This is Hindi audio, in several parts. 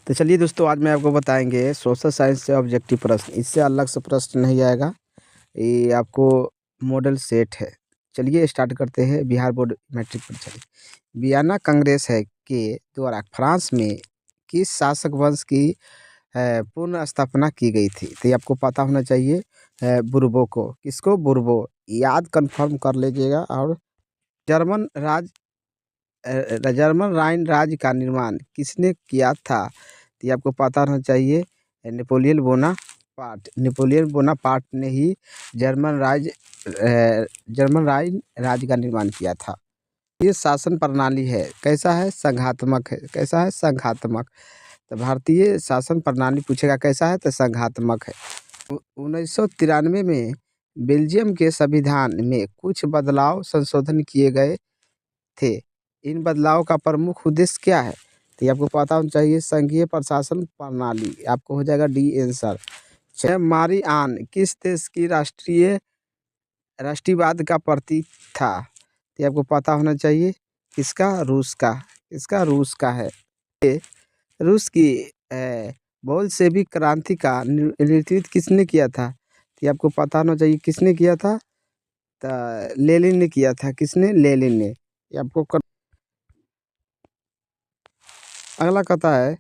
तो चलिए दोस्तों, आज मैं आपको बताएंगे सोशल साइंस से ऑब्जेक्टिव प्रश्न। इससे अलग से प्रश्न नहीं आएगा। ये आपको मॉडल सेट है। चलिए स्टार्ट करते हैं। बिहार बोर्ड मैट्रिक परीक्षा वियना कांग्रेस है के द्वारा फ्रांस में किस शासक वंश की पूर्ण स्थापना की गई थी? तो ये आपको पता होना चाहिए। बुर्बो को, किसको? बुर्बो। याद कंफर्म कर लीजिएगा। और जर्मन राज जर्मन राइन राज्य का निर्माण किसने किया था? तो ये आपको पता होना चाहिए। नेपोलियन बोनापार्ट ने ही जर्मन राइन राज्य का निर्माण किया था। ये शासन प्रणाली है, कैसा है? संघात्मक है। कैसा है? संघात्मक। तो भारतीय शासन प्रणाली पूछेगा कैसा है, तो संघात्मक है। 1993 में बेल्जियम के संविधान में कुछ बदलाव संशोधन किए गए थे। इन बदलाव का प्रमुख उद्देश्य क्या है? तो ये आपको पता होना चाहिए। संघीय प्रशासन प्रणाली। आपको हो जाएगा डी आंसर। मारी आन किस देश की राष्ट्रीयवाद का प्रतीक था? तो ये आपको पता होना चाहिए। किसका? रूस का। इसका रूस का है। ये रूस की बोल्शेविक क्रांति का नेतृत्व किसने किया था? तो ये आपको पता होना चाहिए। किसने किया था? तो लेनिन ने किया था। किसने? लेनिन ने। ये आपको अगला कहता है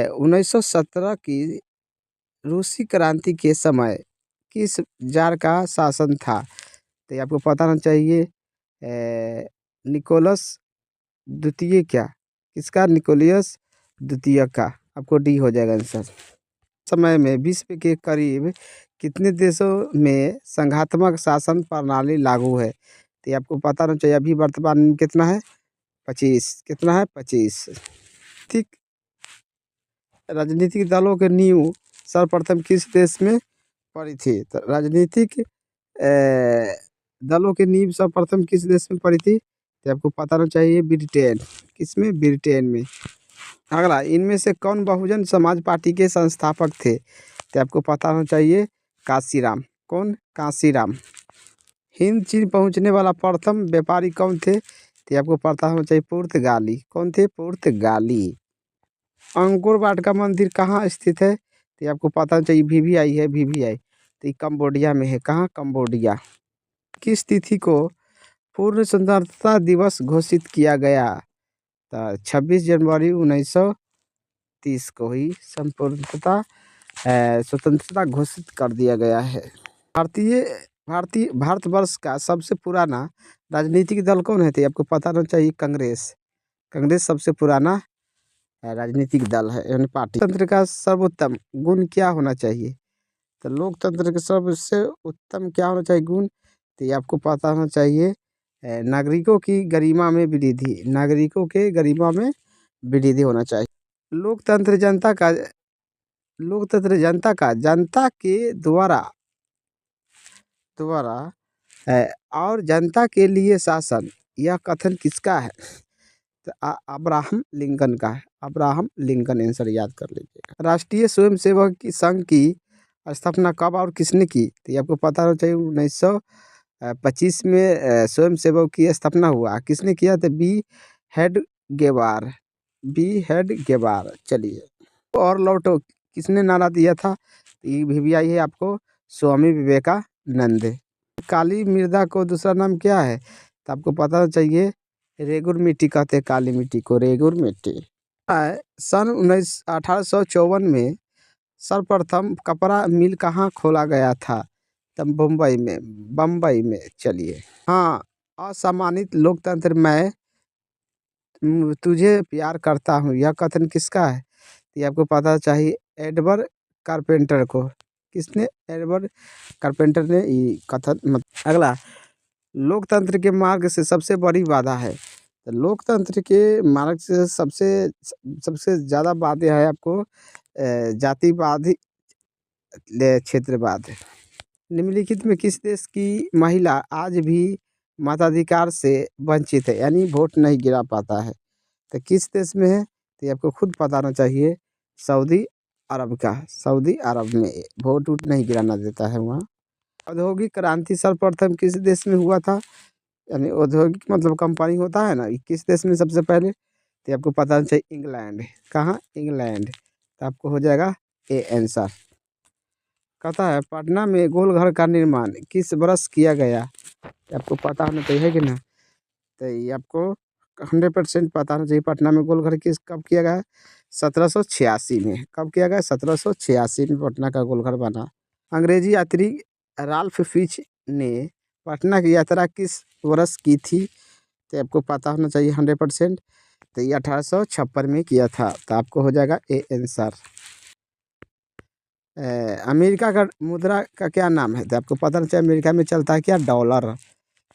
1917 की रूसी क्रांति के समय किस जार का शासन था? तो ये आपको पता होना चाहिए। निकोलस द्वितीय क्या? किसका? निकोलियस द्वितीय का। आपको डी हो जाएगा आंसर। समय में विश्व के करीब कितने देशों में संघात्मक शासन प्रणाली लागू है? तो ये आपको पता होना चाहिए। अभी वर्तमान में कितना है? 25। कितना है? 25। ठीक। राजनीतिक दलों के नींव सर्वप्रथम किस देश में पड़ी थी? तो राजनीतिक दलों की नींव सर्वप्रथम किस देश में पड़ी थी? तो आपको पता होना चाहिए। ब्रिटेन। किसमें? ब्रिटेन में। अगला, इनमें से कौन बहुजन समाज पार्टी के संस्थापक थे? तो आपको पता होना चाहिए। कांशीराम। कौन? कांशीराम। हिंद चीन पहुंचने वाला प्रथम व्यापारी कौन थे? तो आपको पता होना चाहिए। पुर्तगाली। कौन थे? पुर्तगाली। अंकोर वाट का मंदिर कहाँ स्थित है? तो ये आपको पता चाहिए। वीवीआई है। वीवीआई तो ये कंबोडिया में है। कहाँ? कंबोडिया। किस तिथि को पूर्ण स्वतंत्रता दिवस घोषित किया गया? तो 26 जनवरी 1930 को ही स्वतंत्रता घोषित कर दिया गया है। भारतवर्ष का सबसे पुराना राजनीतिक दल कौन है? तो आपको पता होना चाहिए। कांग्रेस। कांग्रेस सबसे पुराना राजनीतिक दल है, यानी पार्टी। लोकतंत्र का सर्वोत्तम गुण क्या होना चाहिए? तो लोकतंत्र का सबसे उत्तम क्या होना चाहिए गुण? तो ये आपको पता होना चाहिए। नागरिकों की गरिमा में वृद्धि। नागरिकों के गरिमा में वृद्धि होना चाहिए। लोकतंत्र जनता के द्वारा और जनता के लिए शासन, यह कथन किसका है? तो अब्राहम लिंकन का है। अब्राहम लिंकन आंसर याद कर लीजिएगा। राष्ट्रीय स्वयंसेवक की संघ की स्थापना कब और किसने की? तो ये आपको पता होना चाहिए। 1925 में स्वयंसेवक की स्थापना हुआ। किसने किया? था बी हेड गेवार। चलिए, और लौटो किसने नारा दिया था? ये भी आई है आपको। स्वामी विवेकानंद। काली मृदा को दूसरा नाम क्या है? तो आपको पता चाहिए। रेगुर मिट्टी कहते हैं काली मिट्टी को। रेगुर मिट्टी। सन 1854 में सर्वप्रथम कपड़ा मिल कहाँ खोला गया था? तब बम्बई में। चलिए, हाँ। असम्मानित लोकतंत्र मैं तुझे प्यार करता हूँ, यह कथन किसका है? ये आपको पता चाहिए। एडवर्ड कारपेंटर को। किसने? एडवर्ड कारपेंटर ने ये कथन अगला, लोकतंत्र के मार्ग से सबसे बड़ी बाधा है। तो लोकतंत्र के मार्ग से सबसे ज़्यादा बातें है आपको जातिवाद, क्षेत्रवाद। निम्नलिखित में किस देश की महिला आज भी मताधिकार से वंचित है, यानी वोट नहीं गिरा पाता है? तो किस देश में है? तो ये आपको खुद पता होना चाहिए। सऊदी अरब का। सऊदी अरब में वोट नहीं गिराना देता है वहाँ। औद्योगिक क्रांति सर्वप्रथम किस देश में हुआ था? यानी औद्योगिक मतलब कंपनी होता है ना, किस देश में सबसे पहले? तो आपको पता होना चाहिए। इंग्लैंड। कहाँ? इंग्लैंड। तो आपको हो जाएगा ए आंसर। कहता है पटना में गोलघर का निर्माण किस वर्ष किया गया, तो आपको पता होना चाहिए कि ना। तो ये आपको 100% पता होना चाहिए, पटना में गोलघर किस कब किया गया, 1786 में। कब किया गया, 1786 में पटना का गोलघर बना। अंग्रेजी यात्री राल्फ फिच ने पटना की यात्रा किस वर्ष की थी, तो आपको पता होना चाहिए 100%। तो ये 1856 में किया था, तो आपको हो जाएगा ए आंसर। अमेरिका का मुद्रा का क्या नाम है, तो आपको पता होना चाहिए अमेरिका में चलता है क्या, डॉलर।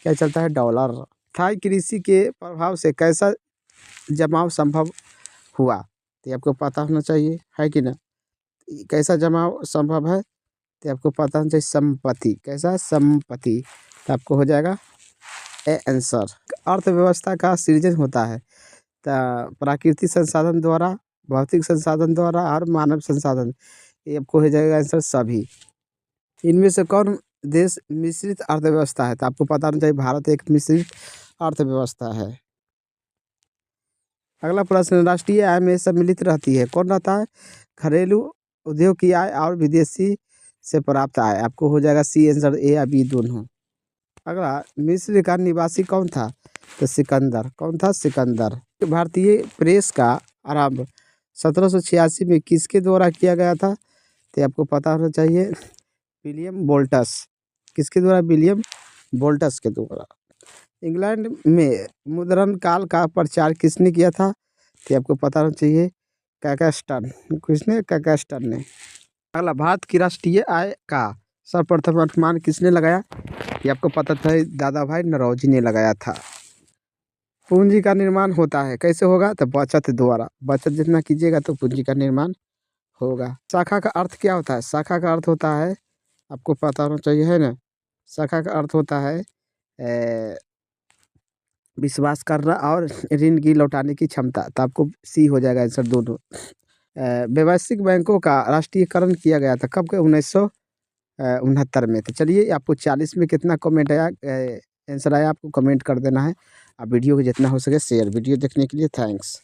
क्या चलता है, डॉलर। स्थायी कृषि के प्रभाव से कैसा जमाव संभव हुआ, तो आपको पता होना चाहिए, है कि ना। कैसा जमाव संभव है, तो आपको पता होना चाहिए संपत्ति। कैसा, संपत्ति। तो आपको हो जाएगा ए आंसर। अर्थव्यवस्था का सृजन होता है तो प्राकृतिक संसाधन द्वारा, भौतिक संसाधन द्वारा और मानव संसाधन। ये आपको हो जाएगा आंसर सभी। इनमें से कौन देश मिश्रित अर्थव्यवस्था है, तो आपको पता होना चाहिए भारत एक मिश्रित अर्थव्यवस्था है। अगला प्रश्न, राष्ट्रीय आय में सम्मिलित रहती है, कौन रहता है, घरेलू उद्योग की आय और विदेशी से प्राप्त आय। आपको हो जाएगा सी आंसर, ए या बी दोनों। अगला, मिस्र का निवासी कौन था, तो सिकंदर। कौन था, सिकंदर। भारतीय प्रेस का आरंभ 1786 में किसके द्वारा किया गया था, तो आपको पता होना चाहिए विलियम बोल्टस। किसके द्वारा, विलियम बोल्टस के द्वारा। इंग्लैंड में मुद्रण काल का प्रचार किसने किया था, तो आपको पता होना चाहिए कैक्सटन। किसने, कैक्सटन ने। अगला, भारत की राष्ट्रीय आय का सर्वप्रथम अनुमान किसने लगाया, ये आपको पता था, दादा भाई नौरोजी ने लगाया था। पूंजी का निर्माण होता है, कैसे होगा, तो बचत द्वारा। बचत जितना कीजिएगा तो पूंजी का निर्माण होगा। शाखा का अर्थ क्या होता है, शाखा का अर्थ होता है, आपको पता होना चाहिए, है ना। शाखा का अर्थ होता है विश्वास करना और ऋण की लौटाने की क्षमता। तो आपको सी हो जाएगा आंसर दोनों। व्यावसायिक बैंकों का राष्ट्रीयकरण किया गया था कब के, 1969 में। तो चलिए, आपको 40 में कितना कमेंट आया, आंसर आया, आपको कमेंट कर देना है। आप वीडियो को जितना हो सके शेयर। वीडियो देखने के लिए थैंक्स।